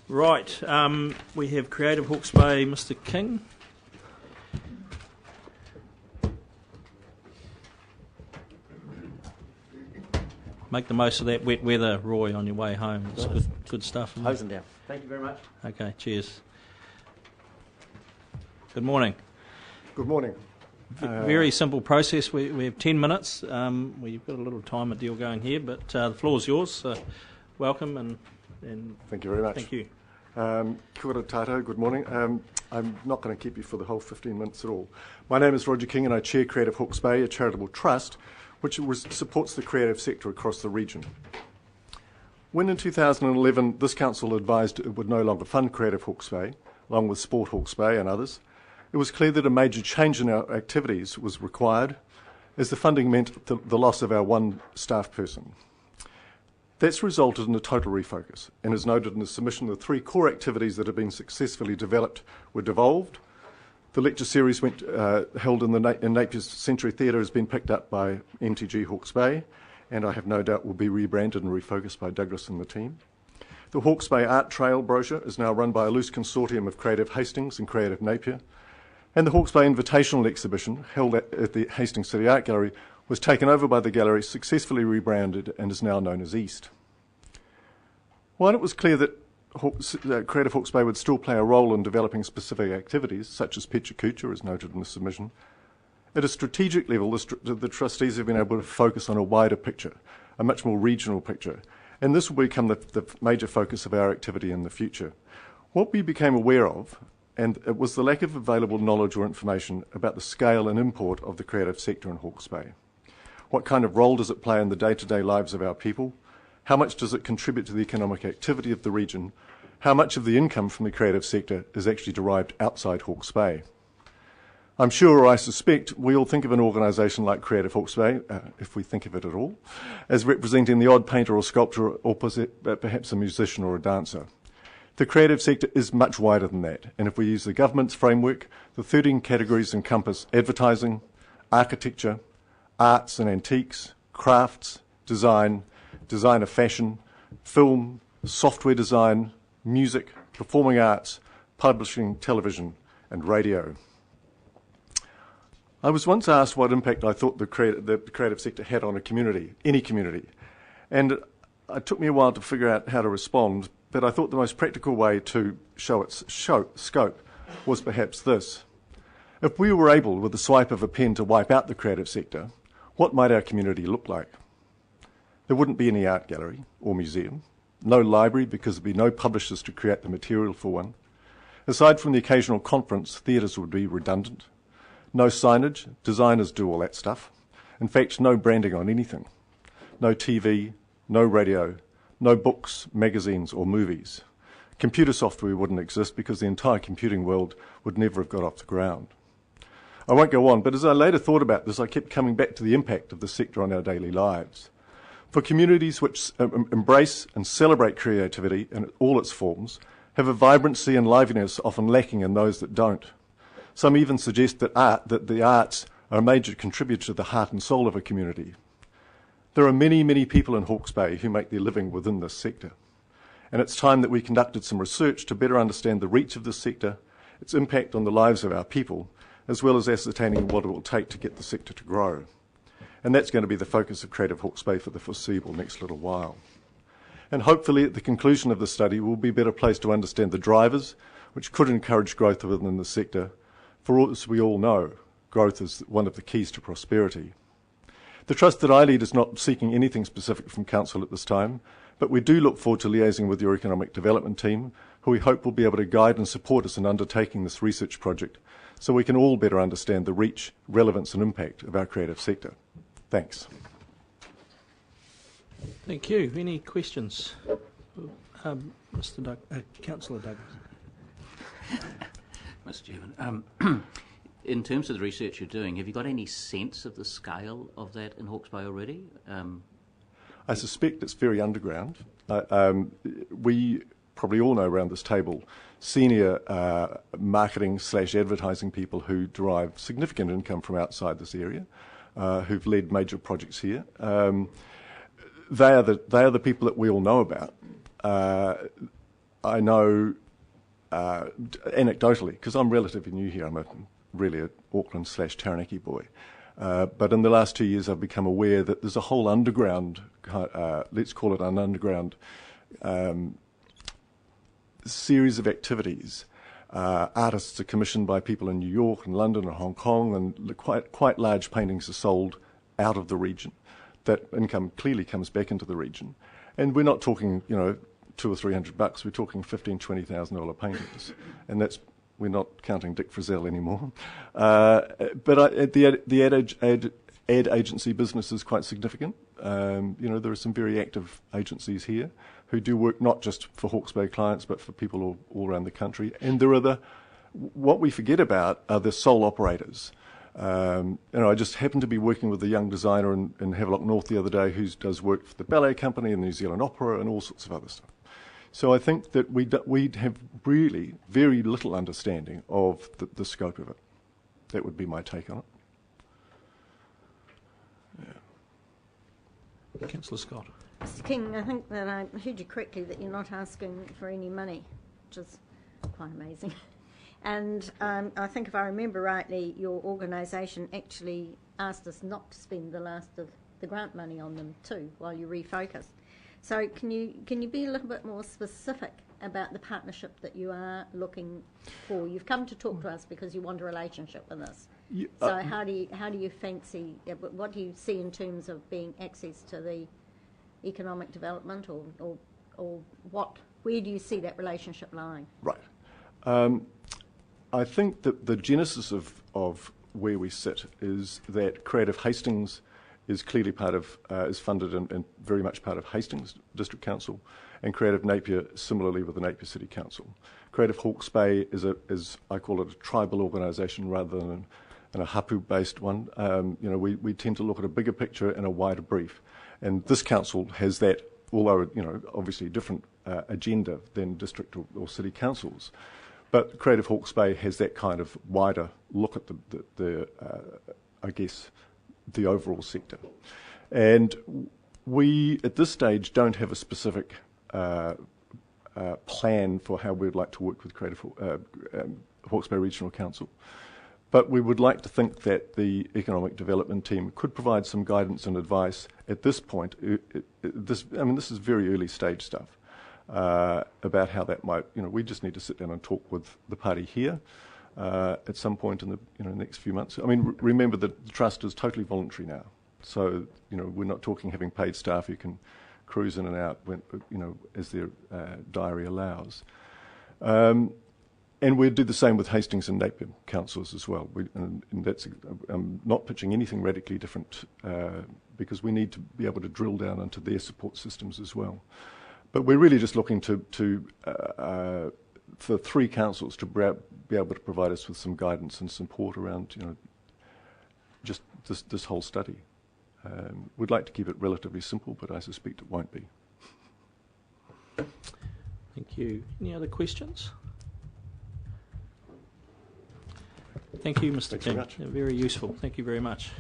Right, we have Creative Hawke's Bay, Mr. King. Make the most of that wet weather, Roy, on your way home. It's good stuff. Hosing down. Thank you very much. Okay, cheers. Good morning. Good morning. Very simple process. We have 10 minutes. We've got a little time deal going here, but the floor's yours. So welcome and thank you very much. Thank you. Kia ora tātou, good morning. I'm not going to keep you for the whole 15 minutes at all. My name is Roger King and I chair Creative Hawke's Bay, a charitable trust which supports the creative sector across the region. When in 2011 this council advised it would no longer fund Creative Hawke's Bay, along with Sport Hawke's Bay and others, it was clear that a major change in our activities was required, as the funding meant the loss of our one staff person. That's resulted in a total refocus, and as noted in the submission, the three core activities that have been successfully developed were devolved. The lecture series held in Napier's Century Theatre has been picked up by NTG Hawke's Bay, and I have no doubt will be rebranded and refocused by Douglas and the team. The Hawke's Bay Art Trail brochure is now run by a loose consortium of Creative Hastings and Creative Napier, and the Hawke's Bay Invitational exhibition, held at the Hastings City Art Gallery, was taken over by the gallery, successfully rebranded, and is now known as East. While it was clear that Creative Hawke's Bay would still play a role in developing specific activities, such as Pecha Kucha, as noted in the submission, at a strategic level, the trustees have been able to focus on a wider picture, a much more regional picture, and this will become the major focus of our activity in the future. What we became aware of, and it was the lack of available knowledge or information about the scale and import of the creative sector in Hawke's Bay. What kind of role does it play in the day-to-day lives of our people? How much does it contribute to the economic activity of the region? How much of the income from the creative sector is actually derived outside Hawke's Bay? I'm sure, or I suspect, we all think of an organisation like Creative Hawke's Bay, if we think of it at all, as representing the odd painter or sculptor or perhaps a musician or a dancer. The creative sector is much wider than that, and if we use the government's framework, the 13 categories encompass advertising, architecture, arts and antiques, crafts, design of fashion, film, software design, music, performing arts, publishing, television, and radio. I was once asked what impact I thought the creative sector had on a community, any community, and it took me a while to figure out how to respond, but I thought the most practical way to show its scope was perhaps this. If we were able, with the swipe of a pen, to wipe out the creative sector, what might our community look like? There wouldn't be any art gallery or museum, no library because there'd be no publishers to create the material for one. Aside from the occasional conference, theatres would be redundant. No signage, designers do all that stuff. In fact, no branding on anything. No TV, no radio, no books, magazines or movies. Computer software wouldn't exist because the entire computing world would never have got off the ground. I won't go on, but as I later thought about this, I kept coming back to the impact of the sector on our daily lives. For communities which embrace and celebrate creativity in all its forms, have a vibrancy and liveliness often lacking in those that don't. Some even suggest that the arts are a major contributor to the heart and soul of a community. There are many, many people in Hawke's Bay who make their living within this sector, and it's time that we conducted some research to better understand the reach of this sector, its impact on the lives of our people, as well as ascertaining what it will take to get the sector to grow. And that's going to be the focus of Creative Hawke's Bay for the foreseeable next little while. And hopefully at the conclusion of the study we'll be better placed to understand the drivers which could encourage growth within the sector. For as we all know, growth is one of the keys to prosperity. The trust that I lead is not seeking anything specific from Council at this time, but we do look forward to liaising with your economic development team, who we hope will be able to guide and support us in undertaking this research project, so we can all better understand the reach, relevance and impact of our creative sector. Thanks. Thank you. Any questions? Councillor Douglas. Mr. Chairman, in terms of the research you're doing, have you got any sense of the scale of that in Hawke's Bay already? I suspect it's very underground. We probably all know around this table senior marketing/advertising people who derive significant income from outside this area, who've led major projects here. They are the people that we all know about. I know anecdotally, because I'm relatively new here, I'm really an Auckland/Taranaki boy, but in the last 2 years I've become aware that there's a whole underground, let's call it an underground series of activities. Artists are commissioned by people in New York and London and Hong Kong, and quite large paintings are sold out of the region. That income clearly comes back into the region. And we're not talking, $200 or $300, we're talking $15,000-$20,000 paintings. And we're not counting Dick Frizzell anymore. But the ad agency business is quite significant. There are some very active agencies here who do work not just for Hawke's Bay clients, but for people all around the country. And there are what we forget about are the sole operators. I just happened to be working with a young designer in Havelock North the other day who does work for the Ballet Company and the New Zealand Opera and all sorts of other stuff. So I think that we have really very little understanding of the scope of it. That would be my take on it. Yeah. Councillor Scott. Mr. King, I think that I heard you correctly that you're not asking for any money, which is quite amazing. And I think if I remember rightly, your organisation actually asked us not to spend the last of the grant money on them too, while you refocus. So can you be a little bit more specific about the partnership that you are looking for? You've come to talk to us because you want a relationship with us. So how do you fancy? What do you see in terms of being access to the economic development, or what? Where do you see that relationship lying? Right. I think that the genesis of where we sit is that Creative Hastings is clearly is funded and very much part of Hastings District Council, and Creative Napier similarly with the Napier City Council. Creative Hawke's Bay is I call it a tribal organisation rather than a hapu-based one. We tend to look at a bigger picture and a wider brief, and this council has that, although obviously a different agenda than district or city councils. But Creative Hawke's Bay has that kind of wider look at the overall sector. And we, at this stage, don't have a specific plan for how we'd like to work with Creative Hawke's Bay Regional Council. But we would like to think that the economic development team could provide some guidance and advice at this point. This is very early stage stuff. About how that might, we just need to sit down and talk with the party here at some point in the next few months. I mean, remember that the trust is totally voluntary now, so we're not talking having paid staff who can cruise in and out when as their diary allows. And we'd do the same with Hastings and Napier councils as well. And that's I'm not pitching anything radically different because we need to be able to drill down into their support systems as well. But we're really just looking for three councils to be able to provide us with some guidance and support around, just this whole study. We'd like to keep it relatively simple, but I suspect it won't be. Thank you. Any other questions? Thank you, Mr. King. Very much. Very useful. Thank you very much.